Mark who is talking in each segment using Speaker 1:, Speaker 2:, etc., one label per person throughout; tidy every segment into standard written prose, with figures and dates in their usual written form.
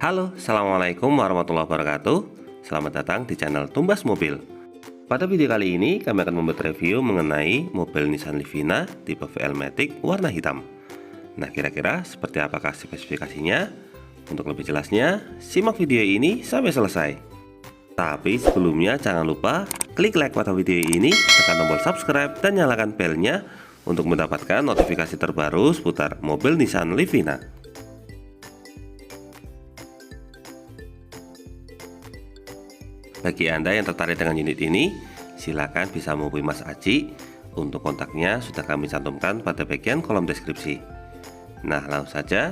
Speaker 1: Halo, Assalamualaikum warahmatullahi wabarakatuh. Selamat datang di channel Tumbas Mobil. Pada video kali ini kami akan membuat review mengenai mobil Nissan Livina tipe VL Matic warna hitam. Nah, kira-kira seperti apakah spesifikasinya? Untuk lebih jelasnya, simak video ini sampai selesai. Tapi sebelumnya jangan lupa klik like pada video ini, tekan tombol subscribe dan nyalakan belnya untuk mendapatkan notifikasi terbaru seputar mobil Nissan Livina. Bagi Anda yang tertarik dengan unit ini, silakan bisa menghubungi Mas Aji. Untuk kontaknya sudah kami cantumkan pada bagian kolom deskripsi. Nah, langsung saja,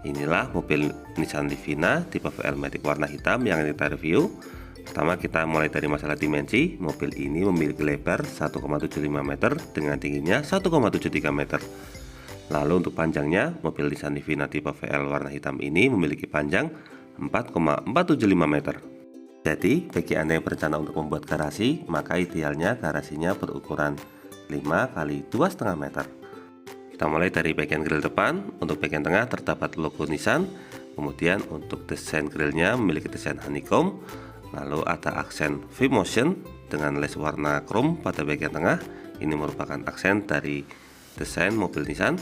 Speaker 1: inilah mobil Nissan Livina tipe VL Matic warna hitam yang kita review. Pertama, kita mulai dari masalah dimensi. Mobil ini memiliki lebar 1,75 meter dengan tingginya 1,73 meter. Lalu untuk panjangnya, mobil Nissan Livina tipe VL warna hitam ini memiliki panjang 4,475 meter. Jadi, bagi Anda yang berencana untuk membuat garasi, maka idealnya garasinya berukuran 5 x 2,5 meter. Kita mulai dari bagian grill depan. Untuk bagian tengah terdapat logo Nissan. Kemudian untuk desain grillnya memiliki desain honeycomb. Lalu ada aksen V-motion dengan les warna chrome pada bagian tengah. Ini merupakan aksen dari desain mobil Nissan.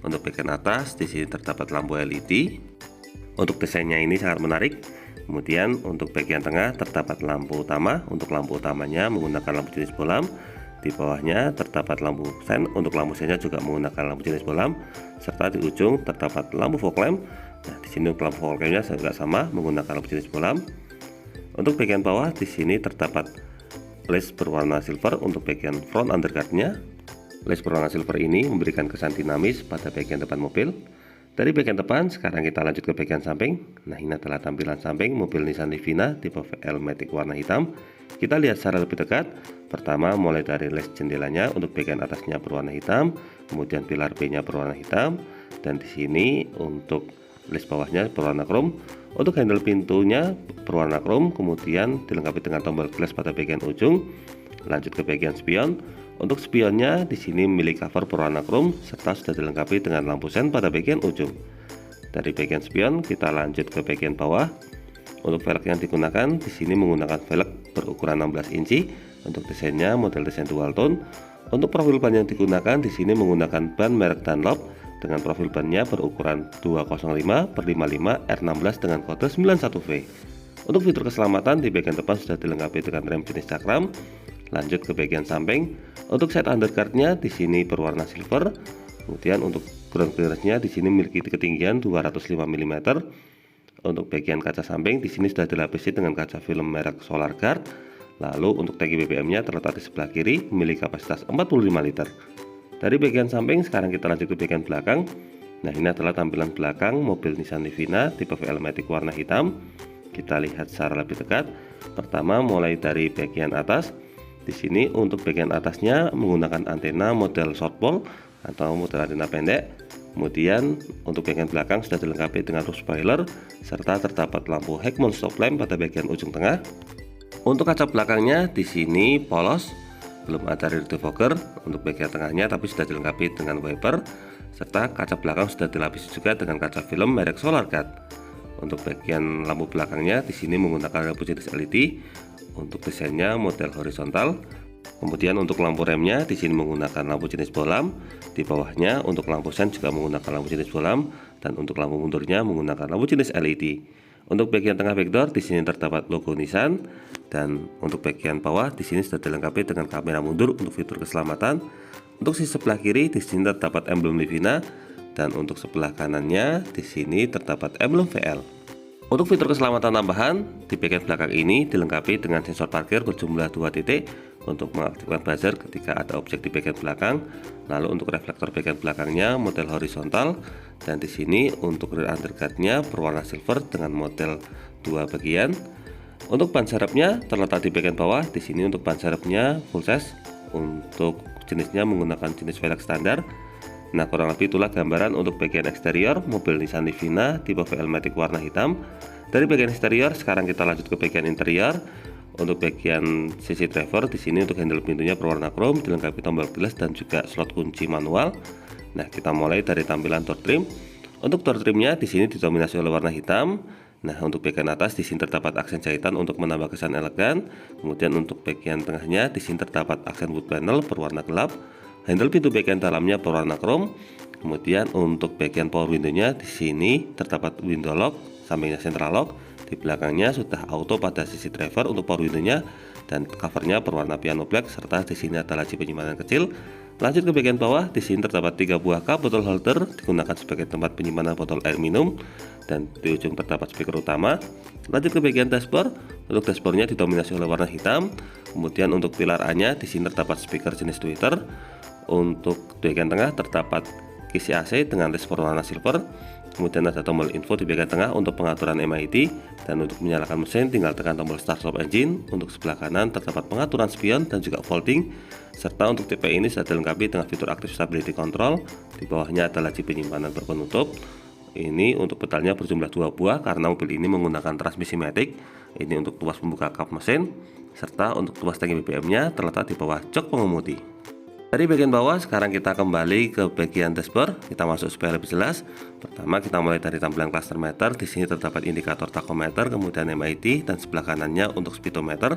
Speaker 1: Untuk bagian atas, di sini terdapat lampu LED. Untuk desainnya ini sangat menarik. Kemudian untuk bagian tengah terdapat lampu utama. Untuk lampu utamanya menggunakan lampu jenis bolam. Di bawahnya terdapat lampu sen. Untuk lampu sennya juga menggunakan lampu jenis bolam. Serta di ujung terdapat lampu fog lamp. Nah, di sini untuk lampu fog lampnya juga sama menggunakan lampu jenis bolam. Untuk bagian bawah di sini terdapat les berwarna silver untuk bagian front underguardnya. Les berwarna silver ini memberikan kesan dinamis pada bagian depan mobil. Dari bagian depan, sekarang kita lanjut ke bagian samping. Nah, ini adalah tampilan samping mobil Nissan Livina tipe VL Matic warna hitam. Kita lihat secara lebih dekat. Pertama, mulai dari les jendelanya untuk bagian atasnya berwarna hitam, kemudian pilar B-nya berwarna hitam, dan di sini untuk les bawahnya berwarna chrome. Untuk handle pintunya berwarna chrome, kemudian dilengkapi dengan tombol glass pada bagian ujung. Lanjut ke bagian spion. Untuk spionnya di sini memiliki cover berwarna chrome serta sudah dilengkapi dengan lampu sen pada bagian ujung. Dari bagian spion kita lanjut ke bagian bawah. Untuk velg yang digunakan di sini menggunakan velg berukuran 16 inci. Untuk desainnya model desain dual tone. Untuk profil ban yang digunakan di sini menggunakan ban merek Dunlop dengan profil bannya berukuran 205/55 R16 dengan kode 91V. Untuk fitur keselamatan di bagian depan sudah dilengkapi dengan rem jenis cakram. Lanjut ke bagian samping. Untuk set underguardnya di sini berwarna silver. Kemudian untuk ground clearance-nya di sini memiliki ketinggian 205 mm. Untuk bagian kaca samping di sini sudah dilapisi dengan kaca film merek Solar Guard. Lalu untuk tangki BBM-nya terletak di sebelah kiri, memiliki kapasitas 45 liter. Dari bagian samping sekarang kita lanjut ke bagian belakang. Nah, ini adalah tampilan belakang mobil Nissan Livina tipe VL Matic warna hitam. Kita lihat secara lebih dekat. Pertama, mulai dari bagian atas. Di sini untuk bagian atasnya menggunakan antena model shortball atau model antena pendek. Kemudian untuk bagian belakang sudah dilengkapi dengan roof spoiler serta terdapat lampu head mount stop lamp pada bagian ujung tengah. Untuk kaca belakangnya di sini polos, belum ada rear defogger untuk bagian tengahnya, tapi sudah dilengkapi dengan wiper serta kaca belakang sudah dilapisi juga dengan kaca film merek Solar Guard. Untuk bagian lampu belakangnya di sini menggunakan lampu jenis LED. Untuk desainnya model horizontal. Kemudian untuk lampu remnya di sini menggunakan lampu jenis bolam. Di bawahnya untuk lampu sen juga menggunakan lampu jenis bolam dan untuk lampu mundurnya menggunakan lampu jenis LED. Untuk bagian tengah backdoor di sini terdapat logo Nissan dan untuk bagian bawah di sini sudah dilengkapi dengan kamera mundur untuk fitur keselamatan. Untuk sisi sebelah kiri di sini terdapat emblem Livina dan untuk sebelah kanannya di sini terdapat emblem VL. Untuk fitur keselamatan tambahan, di bagian belakang ini dilengkapi dengan sensor parkir berjumlah 2 titik untuk mengaktifkan buzzer ketika ada objek di bagian belakang. Lalu untuk reflektor bagian belakangnya model horizontal dan di sini untuk rear underguardnya berwarna silver dengan model 2 bagian. Untuk ban serepnya terletak di bagian bawah. Di sini untuk ban serepnya full size. Untuk jenisnya menggunakan jenis velg standar. Nah, kurang lebih itulah gambaran untuk bagian eksterior mobil Nissan Livina tipe VL Matic warna hitam. Dari bagian eksterior sekarang kita lanjut ke bagian interior. Untuk bagian sisi driver di sini untuk handle pintunya berwarna chrome, dilengkapi tombol glass dan juga slot kunci manual. Nah, kita mulai dari tampilan door trim. Untuk door trimnya di sini didominasi oleh warna hitam Nah, untuk bagian atas di sini terdapat aksen jahitan untuk menambah kesan elegan. Kemudian untuk bagian tengahnya di sini terdapat aksen wood panel berwarna gelap. Handle pintu bagian dalamnya berwarna chrome. Kemudian untuk bagian power window-nya di sini terdapat window lock, sampingnya central lock. Di belakangnya sudah auto pada sisi driver untuk power window-nya dan covernya berwarna piano black, serta di sini ada laci penyimpanan kecil. Lanjut ke bagian bawah, di sini terdapat 3 buah cup botol holder digunakan sebagai tempat penyimpanan botol air minum dan di ujung terdapat speaker utama. Lanjut ke bagian dashboard. Untuk dashboardnya didominasi oleh warna hitam. Kemudian untuk pilar A-nya di sini terdapat speaker jenis tweeter. Untuk bagian tengah terdapat kisi AC dengan respon warna silver. Kemudian ada tombol info di bagian tengah untuk pengaturan MID, dan untuk menyalakan mesin tinggal tekan tombol start stop engine. Untuk sebelah kanan terdapat pengaturan spion dan juga folding, serta untuk TPI ini sudah dilengkapi dengan fitur active stability control. Di bawahnya ada laci penyimpanan berpenutup. Ini untuk pedalnya berjumlah 2 buah karena mobil ini menggunakan transmisi matic. Ini untuk tuas pembuka kap mesin, serta untuk tuas tangki BBM-nya terletak di bawah jok pengemudi. Dari bagian bawah, sekarang kita kembali ke bagian dashboard. Kita masuk supaya lebih jelas. Pertama, kita mulai dari tampilan cluster meter. Di sini terdapat indikator tachometer, kemudian MID, dan sebelah kanannya untuk speedometer.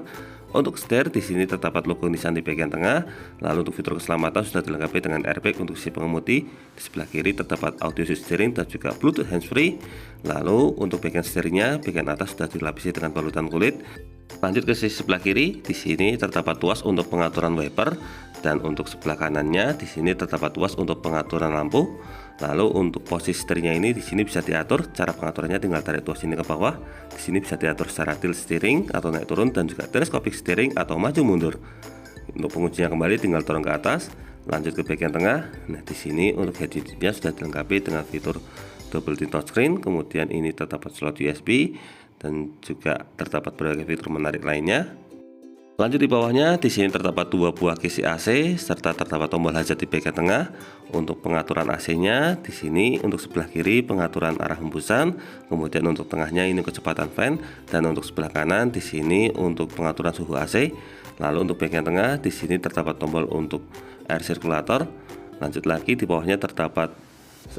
Speaker 1: Untuk setir, di sini terdapat logo Nissan di bagian tengah. Lalu untuk fitur keselamatan sudah dilengkapi dengan airbag untuk sisi pengemudi. Di sebelah kiri terdapat audio steering dan juga Bluetooth handsfree. Lalu untuk bagian setirnya, bagian atas sudah dilapisi dengan balutan kulit. Lanjut ke sisi sebelah kiri, di sini terdapat tuas untuk pengaturan wiper, dan untuk sebelah kanannya di sini terdapat tuas untuk pengaturan lampu. Lalu untuk posisi setirnya ini di sini bisa diatur. Cara pengaturannya tinggal tarik tuas ini ke bawah. Di sini bisa diatur secara tilt steering atau naik turun, dan juga telescopic steering atau maju mundur. Untuk penguncinya kembali tinggal dorong ke atas. Lanjut ke bagian tengah. Nah, di sini untuk head unitnya sudah dilengkapi dengan fitur double tint touchscreen. Kemudian ini terdapat slot USB dan juga terdapat berbagai fitur menarik lainnya. Lanjut di bawahnya, di sini terdapat 2 buah kisi AC serta terdapat tombol hazard di bagian tengah. Untuk pengaturan AC-nya di sini untuk sebelah kiri pengaturan arah hembusan, kemudian untuk tengahnya ini kecepatan fan, dan untuk sebelah kanan di sini untuk pengaturan suhu AC. Lalu untuk bagian tengah di sini terdapat tombol untuk air circulator. Lanjut lagi di bawahnya terdapat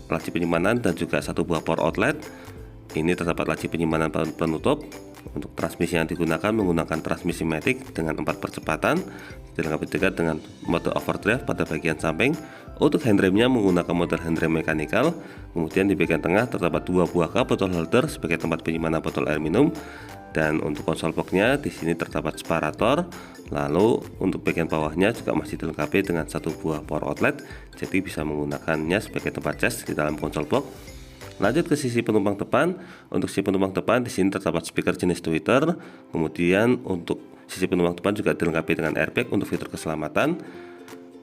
Speaker 1: laci penyimpanan dan juga 1 buah power outlet. Ini terdapat laci penyimpanan penutup. Untuk transmisi yang digunakan menggunakan transmisi matic dengan 4 percepatan, dilengkapi juga dengan mode overdrive pada bagian samping. Untuk handremnya menggunakan model handrem mekanikal. Kemudian di bagian tengah terdapat 2 buah cup botol holder sebagai tempat penyimpanan botol air minum. Dan untuk konsol boxnya di sini terdapat separator. Lalu untuk bagian bawahnya juga masih dilengkapi dengan 1 buah power outlet, jadi bisa menggunakannya sebagai tempat cas di dalam konsol box. Lanjut ke sisi penumpang depan. Untuk sisi penumpang depan di sini terdapat speaker jenis tweeter. Kemudian untuk sisi penumpang depan juga dilengkapi dengan airbag untuk fitur keselamatan.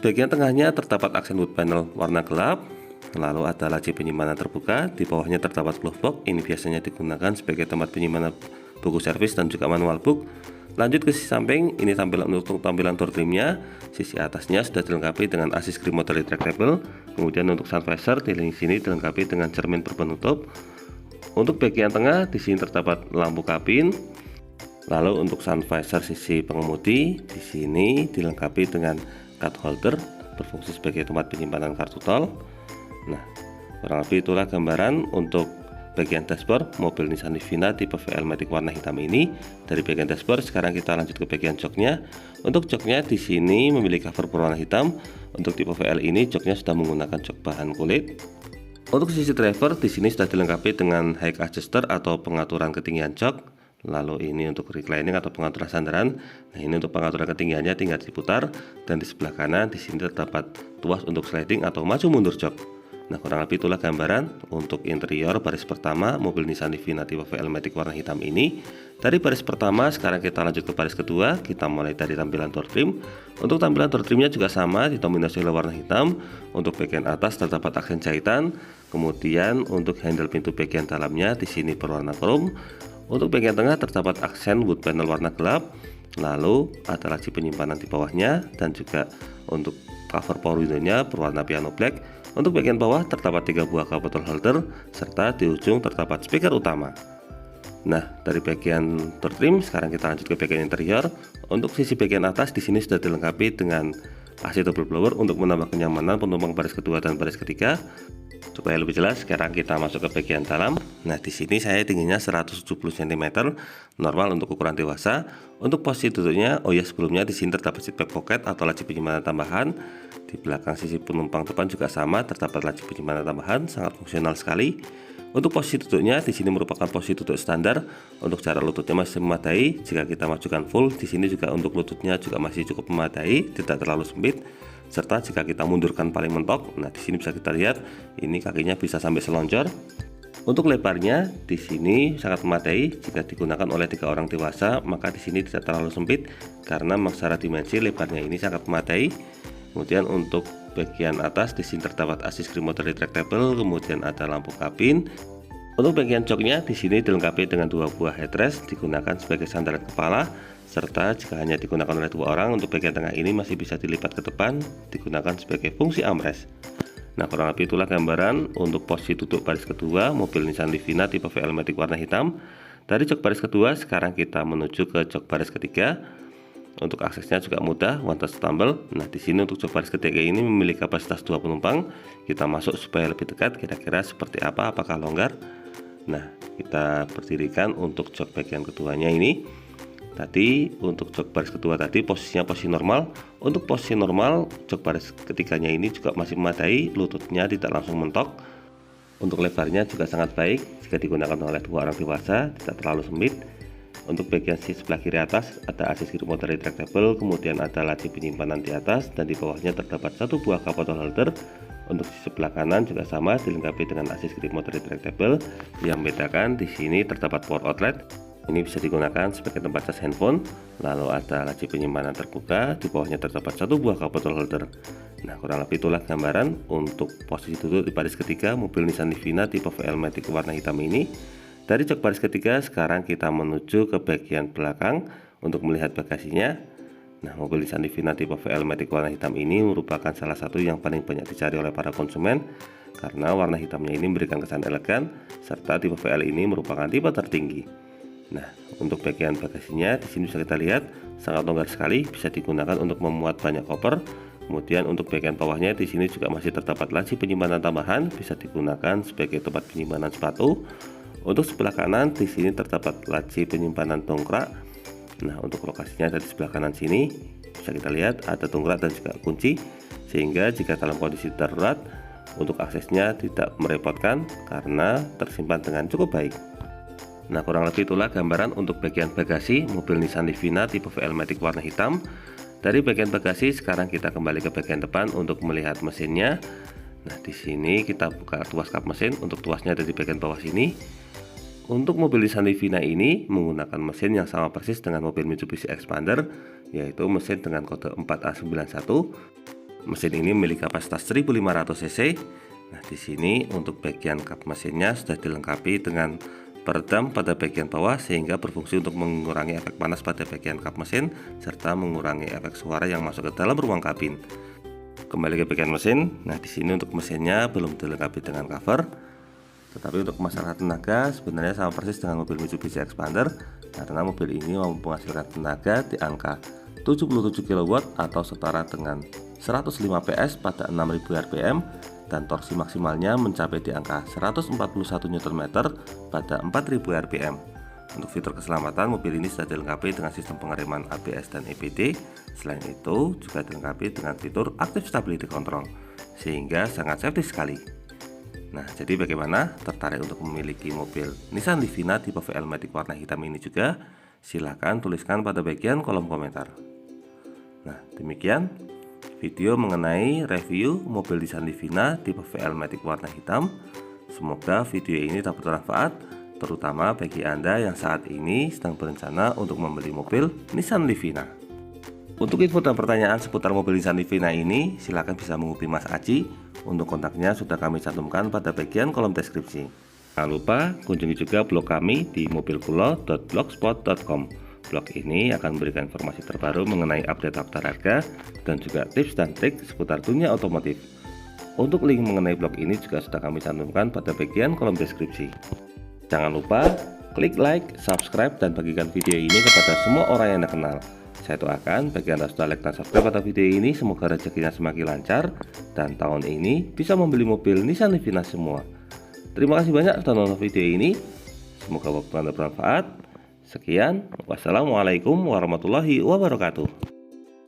Speaker 1: Bagian tengahnya terdapat aksen wood panel warna gelap. Lalu ada laci penyimpanan terbuka. Di bawahnya terdapat glove box. Ini biasanya digunakan sebagai tempat penyimpanan buku servis dan juga manual book. Lanjut ke sisi samping, ini tampilan untuk tampilan door trimnya. Sisi atasnya sudah dilengkapi dengan assist remote retractable. Kemudian untuk sun visor di sini dilengkapi dengan cermin berpenutup. Untuk bagian tengah di sini terdapat lampu kabin. Lalu untuk sun visor sisi pengemudi di sini dilengkapi dengan card holder berfungsi sebagai tempat penyimpanan kartu tol. Nah, kurang lebih itulah gambaran untuk bagian dashboard mobil Nissan Livina tipe VL Matic warna hitam ini. Dari bagian dashboard sekarang kita lanjut ke bagian joknya. Untuk joknya di sini memiliki cover berwarna hitam. Untuk tipe VL ini joknya sudah menggunakan jok bahan kulit. Untuk sisi driver di sini sudah dilengkapi dengan high adjuster atau pengaturan ketinggian jok. Lalu ini untuk reclining atau pengaturan sandaran. Nah, ini untuk pengaturan ketinggiannya tinggal diputar, dan di sebelah kanan di sini terdapat tuas untuk sliding atau maju mundur jok. Nah, kurang lebih itulah gambaran untuk interior baris pertama mobil Nissan Livina tipe VL Matic warna hitam ini. Dari baris pertama sekarang kita lanjut ke baris kedua. Kita mulai dari tampilan door trim. Untuk tampilan door trimnya juga sama, didominasi oleh warna hitam. Untuk bagian atas terdapat aksen jahitan. Kemudian untuk handle pintu bagian dalamnya di sini berwarna chrome. Untuk bagian tengah terdapat aksen wood panel warna gelap. Lalu ada laci penyimpanan di bawahnya, dan juga untuk cover power window-nya berwarna piano black. Untuk bagian bawah terdapat 3 buah cup bottle holder serta di ujung terdapat speaker utama. Nah, dari bagian door trim sekarang kita lanjut ke bagian interior. Untuk sisi bagian atas di sini sudah dilengkapi dengan AC double blower untuk menambah kenyamanan penumpang baris kedua dan baris ketiga. Supaya lebih jelas, sekarang kita masuk ke bagian dalam. Nah, di sini saya tingginya 170 cm, normal untuk ukuran dewasa. Untuk posisi duduknya, oh ya sebelumnya di sini terdapat seat back pocket atau laci penyimpanan tambahan. Di belakang sisi penumpang depan juga sama, terdapat laci penyimpanan tambahan, sangat fungsional sekali. Untuk posisi duduknya di sini merupakan posisi duduk standar. Untuk jarak lututnya masih memadai. Jika kita majukan full, di sini juga untuk lututnya juga masih cukup memadai, tidak terlalu sempit. Serta jika kita mundurkan paling mentok, nah di sini bisa kita lihat ini kakinya bisa sampai selonjor. Untuk lebarnya di sini sangat memadai. Jika digunakan oleh 3 orang dewasa, maka di sini tidak terlalu sempit karena secara dimensi lebarnya ini sangat memadai. Kemudian untuk bagian atas di sini terdapat assist remote retractable, kemudian ada lampu kabin. Untuk bagian joknya di sini dilengkapi dengan 2 buah headrest, digunakan sebagai sandaran kepala, serta jika hanya digunakan oleh 2 orang, untuk bagian tengah ini masih bisa dilipat ke depan, digunakan sebagai fungsi armrest. Nah, kurang lebih itulah gambaran untuk posisi duduk baris kedua mobil Nissan Livina tipe VL Matic warna hitam. Dari jok baris kedua, sekarang kita menuju ke jok baris ketiga. Untuk aksesnya juga mudah, one touch tumble. Nah, di sini untuk jok baris ketiga ini memiliki kapasitas 2 penumpang. Kita masuk supaya lebih dekat, kira-kira seperti apa, apakah longgar? Nah, kita berdirikan untuk jok bagian keduanya ini. Tadi untuk jok baris kedua tadi posisinya posisi normal. Untuk posisi normal, jok baris ketiganya ini juga masih memadai, lututnya tidak langsung mentok. Untuk lebarnya juga sangat baik jika digunakan oleh 2 orang dewasa, tidak terlalu sempit. Untuk bagian sisi sebelah kiri atas ada assist remote retractable, kemudian ada laci penyimpanan di atas dan di bawahnya terdapat 1 buah cup bottle holder. Untuk di sebelah kanan juga sama, dilengkapi dengan assist remote retractable. Yang membedakan di sini terdapat power outlet. Ini bisa digunakan sebagai tempat cas handphone. Lalu ada laci penyimpanan terbuka, di bawahnya terdapat 1 buah cup bottle holder. Nah, kurang lebih itulah gambaran untuk posisi duduk di baris ketiga mobil Nissan Livina tipe VL Matic warna hitam ini. Dari jok baris ketiga, sekarang kita menuju ke bagian belakang untuk melihat bagasinya. Nah, mobil Nissan Livina tipe VL Matic warna hitam ini merupakan salah satu yang paling banyak dicari oleh para konsumen karena warna hitamnya ini memberikan kesan elegan, serta tipe VL ini merupakan tipe tertinggi. Nah, untuk bagian bagasinya di sini bisa kita lihat sangat longgar sekali, bisa digunakan untuk memuat banyak koper. Kemudian untuk bagian bawahnya di sini juga masih terdapat laci penyimpanan tambahan, bisa digunakan sebagai tempat penyimpanan sepatu. Untuk sebelah kanan di sini terdapat laci penyimpanan dongkrak. Nah, untuk lokasinya dari sebelah kanan sini bisa kita lihat ada dongkrak dan juga kunci, sehingga jika dalam kondisi darurat untuk aksesnya tidak merepotkan karena tersimpan dengan cukup baik. Nah, kurang lebih itulah gambaran untuk bagian bagasi mobil Nissan Livina tipe VL Matic warna hitam. Dari bagian bagasi sekarang kita kembali ke bagian depan untuk melihat mesinnya. Nah, di sini kita buka tuas kap mesin. Untuk tuasnya ada di bagian bawah sini. Untuk mobil Nissan Livina ini menggunakan mesin yang sama persis dengan mobil Mitsubishi Expander, yaitu mesin dengan kode 4A91. Mesin ini memiliki kapasitas 1500 cc. Nah, di sini untuk bagian kap mesinnya sudah dilengkapi dengan peredam pada bagian bawah sehingga berfungsi untuk mengurangi efek panas pada bagian kap mesin serta mengurangi efek suara yang masuk ke dalam ruang kabin. Kembali ke bagian mesin. Nah, di sini untuk mesinnya belum dilengkapi dengan cover. Tetapi untuk masalah tenaga sebenarnya sama persis dengan mobil Mitsubishi Expander karena mobil ini mampu menghasilkan tenaga di angka 77 kW atau setara dengan 105 PS pada 6000 rpm dan torsi maksimalnya mencapai di angka 141 Nm pada 4000 rpm. Untuk fitur keselamatan, mobil ini sudah dilengkapi dengan sistem pengereman ABS dan EBD. Selain itu juga dilengkapi dengan fitur Active Stability Control sehingga sangat safety sekali. Nah, jadi bagaimana? Tertarik untuk memiliki mobil Nissan Livina tipe VL Matic warna hitam ini juga? Silahkan tuliskan pada bagian kolom komentar. Nah, demikian video mengenai review mobil Nissan Livina tipe VL Matic warna hitam. Semoga video ini dapat bermanfaat, terutama bagi Anda yang saat ini sedang berencana untuk membeli mobil Nissan Livina. Untuk info dan pertanyaan seputar mobil Nissan Livina ini, silakan bisa menghubungi Mas Aji. Untuk kontaknya sudah kami cantumkan pada bagian kolom deskripsi. Jangan lupa kunjungi juga blog kami di mobilkulo.blogspot.com. Blog ini akan memberikan informasi terbaru mengenai update daftar harga dan juga tips dan trik seputar dunia otomotif. Untuk link mengenai blog ini juga sudah kami cantumkan pada bagian kolom deskripsi. Jangan lupa klik like, subscribe, dan bagikan video ini kepada semua orang yang Anda kenal. Saya doakan bagi Anda sudah like dan subscribe pada video ini, semoga rezekinya semakin lancar dan tahun ini bisa membeli mobil Nissan Livina semua. Terima kasih banyak sudah nonton video ini. Semoga waktu Anda bermanfaat. Sekian, wassalamualaikum warahmatullahi wabarakatuh.